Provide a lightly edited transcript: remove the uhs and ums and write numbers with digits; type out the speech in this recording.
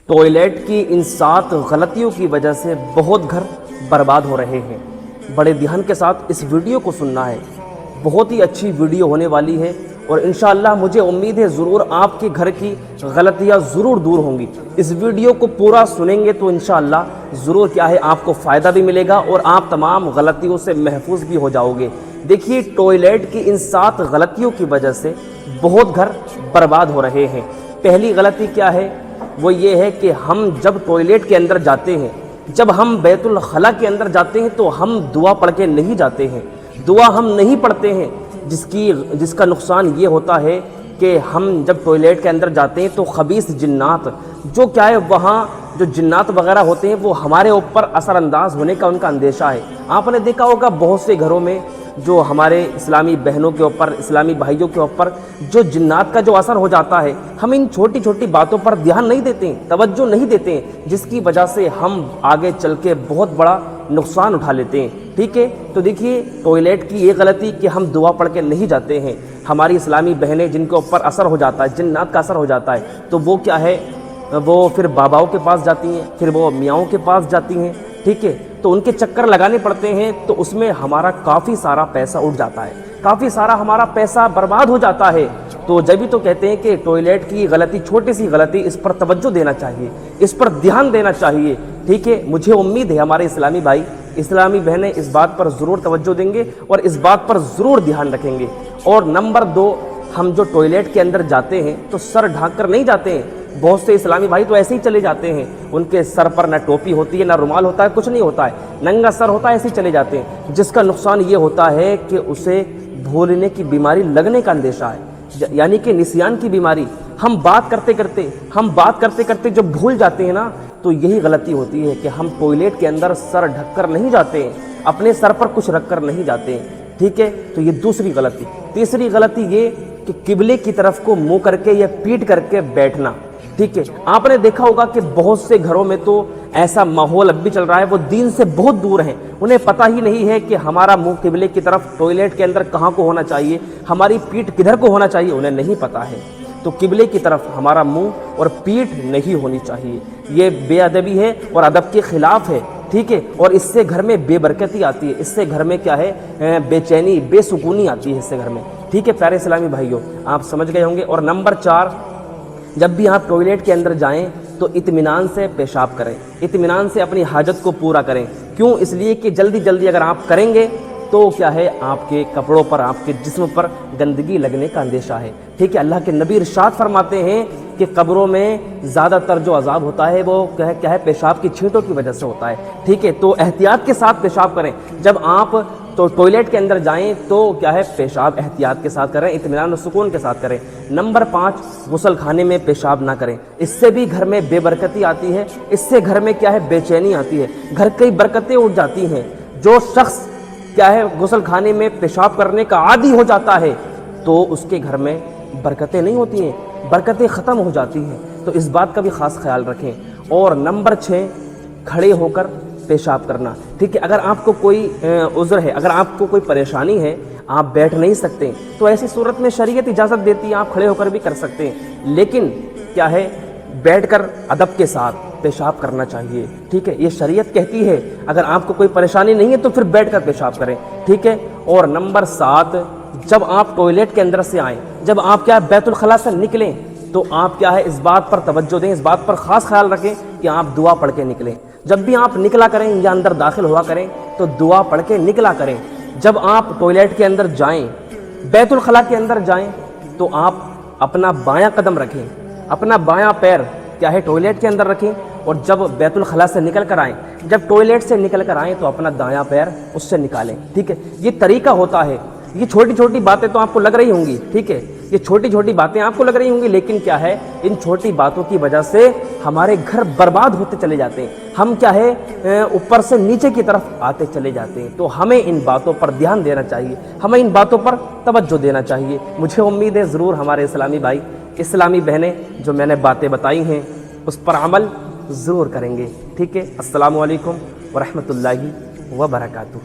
Toilet की इन 7 गलतियों की वजह से बहुत घर बर्बाद हो रहे हैं। बड़े ध्यान के साथ इस वीडियो को सुनना है, बहुत ही अच्छी वीडियो होने वाली है और इंशाअल्लाह मुझे उम्मीद है ज़रूर आपके घर की गलतियाँ ज़रूर दूर होंगी। इस वीडियो को पूरा सुनेंगे तो इंशाअल्लाह ज़रूर क्या है आपको फ़ायदा भी मिलेगा और आप तमाम गलतियों से महफूज भी हो जाओगे। देखिए, टॉयलेट की इन 7 गलतियों की वजह से बहुत घर बर्बाद हो रहे हैं। पहली गलती क्या है, वो ये है कि हम जब टॉयलेट के अंदर जाते हैं, जब हम बैतुल खला के अंदर जाते हैं तो हम दुआ पढ़ के नहीं जाते हैं। दुआ हम नहीं पढ़ते हैं, जिसका नुकसान ये होता है कि हम जब टॉयलेट के अंदर जाते हैं तो खबीस जिन्नात जो क्या है, वहाँ जो जिन्नात वगैरह होते हैं वो हमारे ऊपर असरअंदाज होने का उनका अंदेशा है। आपने देखा होगा बहुत से घरों में जो हमारे इस्लामी बहनों के ऊपर, इस्लामी भाइयों के ऊपर जो जिन्नात का जो असर हो जाता है, हम इन छोटी छोटी बातों पर ध्यान नहीं देते हैं, तवज्जो नहीं देते हैं, जिसकी वजह से हम आगे चल के बहुत बड़ा नुकसान उठा लेते हैं। ठीक है, तो देखिए, टॉयलेट की ये गलती कि हम दुआ पढ़ के नहीं जाते हैं। हमारी इस्लामी बहनें जिनके ऊपर असर हो जाता है, जिन्नात का असर हो जाता है, तो वो क्या है, वो फिर बाबाओं के पास जाती हैं, फिर वो मियाँओं के पास जाती हैं। ठीक है, तो उनके चक्कर लगाने पड़ते हैं, तो उसमें हमारा काफ़ी सारा पैसा उठ जाता है, काफ़ी सारा हमारा पैसा बर्बाद हो जाता है। तो जब भी तो कहते हैं कि टॉयलेट की गलती, छोटी सी गलती, इस पर तवज्जो देना चाहिए, इस पर ध्यान देना चाहिए। ठीक है, मुझे उम्मीद है हमारे इस्लामी भाई, इस्लामी बहनें इस बात पर ज़रूर तवज्जो देंगे और इस बात पर ज़रूर ध्यान रखेंगे। और नंबर 2, हम जो टॉयलेट के अंदर जाते हैं तो सर ढक कर नहीं जाते हैं। बहुत से इस्लामी भाई तो ऐसे ही चले जाते हैं, उनके सर पर ना टोपी होती है, ना रुमाल होता है, कुछ नहीं होता है, नंगा सर होता है, ऐसे ही चले जाते हैं, जिसका नुकसान ये होता है कि उसे भूलने की बीमारी लगने का अंदेशा है, यानी कि निसियान की बीमारी। हम बात करते करते जब भूल जाते हैं ना, तो यही गलती होती है कि हम टॉयलेट के अंदर सर ढककर नहीं जाते हैं, अपने सर पर कुछ रखकर नहीं जाते हैं। ठीक है, तो ये दूसरी गलती। तीसरी गलती ये कि किबले की तरफ को मुंह करके या पीट करके बैठना। ठीक है, आपने देखा होगा कि बहुत से घरों में तो ऐसा माहौल अब भी चल रहा है, वो दीन से बहुत दूर हैं, उन्हें पता ही नहीं है कि हमारा मुंह किबले की तरफ टॉयलेट के अंदर कहाँ को होना चाहिए, हमारी पीठ किधर को होना चाहिए, उन्हें नहीं पता है। तो किबले की तरफ हमारा मुंह और पीठ नहीं होनी चाहिए, ये बेअदबी है और अदब के खिलाफ है। ठीक है, और इससे घर में बेबरकती आती है, इससे घर में क्या है, बेचैनी, बेसुकूनी आती है इससे घर में। ठीक है प्यारे इस्लामी भाइयों, आप समझ गए होंगे। और नंबर 4, जब भी आप टॉयलेट के अंदर जाएं तो इत्मीनान से पेशाब करें, इत्मीनान से अपनी हाजत को पूरा करें। क्यों? इसलिए कि जल्दी जल्दी अगर आप करेंगे तो क्या है, आपके कपड़ों पर, आपके जिस्म पर गंदगी लगने का अंदेशा है। ठीक है, अल्लाह के नबी इरशाद फरमाते हैं कि कब्रों में ज़्यादातर जो अजाब होता है वो क्या है, पेशाब की छींटों की वजह से होता है। ठीक है, तो एहतियात के साथ पेशाब करें। जब आप तो टॉयलेट के अंदर जाएं तो क्या है, पेशाब एहतियात के साथ करें, इत्मीनान और सुकून के साथ करें। नंबर 5, गुस्ल खाने में पेशाब ना करें, इससे भी घर में बेबरकती आती है, इससे घर में क्या है, बेचैनी आती है, घर की बरकतें उठ जाती हैं। जो शख्स क्या है, गुस्ल खाने में पेशाब करने का आदी हो जाता है तो उसके घर में बरकतें नहीं होती हैं, बरकतें ख़त्म हो जाती हैं। तो इस बात का भी ख़ास ख्याल रखें। और नंबर 6, खड़े होकर पेशाब करना। ठीक है, अगर आपको कोई उज़्र है, अगर आपको कोई परेशानी है, आप बैठ नहीं सकते, तो ऐसी सूरत में शरीयत इजाज़त देती है आप खड़े होकर भी कर सकते हैं, लेकिन क्या है, बैठकर अदब के साथ पेशाब करना चाहिए। ठीक है, ये शरीयत कहती है, अगर आपको कोई परेशानी नहीं है तो फिर बैठकर पेशाब करें। ठीक है, और नंबर 7, जब आप टॉयलेट के अंदर से आएँ, जब आप क्या बैतुल खला से निकलें, तो आप क्या है, इस बात पर तवज्जो दें, इस बात पर ख़ास ख्याल रखें कि आप दुआ पढ़ के निकलें। जब भी आप निकला करें या अंदर दाखिल हुआ करें तो दुआ पढ़ के निकला करें। जब आप टॉयलेट के अंदर जाएं, बैतुल खला के अंदर जाएं, तो आप अपना बायां कदम रखें, अपना बायां पैर क्या है, टॉयलेट के अंदर रखें। और जब बैतुल खला से निकल कर आएँ, जब टॉयलेट से निकल कर आएँ तो अपना दायां पैर उससे निकालें। ठीक है, ये तरीका होता है। ये छोटी छोटी बातें तो आपको लग रही होंगी, ठीक है, ये छोटी छोटी बातें आपको लग रही होंगी, लेकिन क्या है, इन छोटी बातों की वजह से हमारे घर बर्बाद होते चले जाते हैं। हम क्या है, ऊपर से नीचे की तरफ आते चले जाते हैं। तो हमें इन बातों पर ध्यान देना चाहिए, हमें इन बातों पर तवज्जो देना चाहिए। मुझे उम्मीद है ज़रूर हमारे इस्लामी भाई, इस्लामी बहनें जो मैंने बातें बताई हैं उस पर अमल ज़रूर करेंगे। ठीक है, अस्सलामु अलैकुम व रहमतुल्लाहि व बरकातुहू।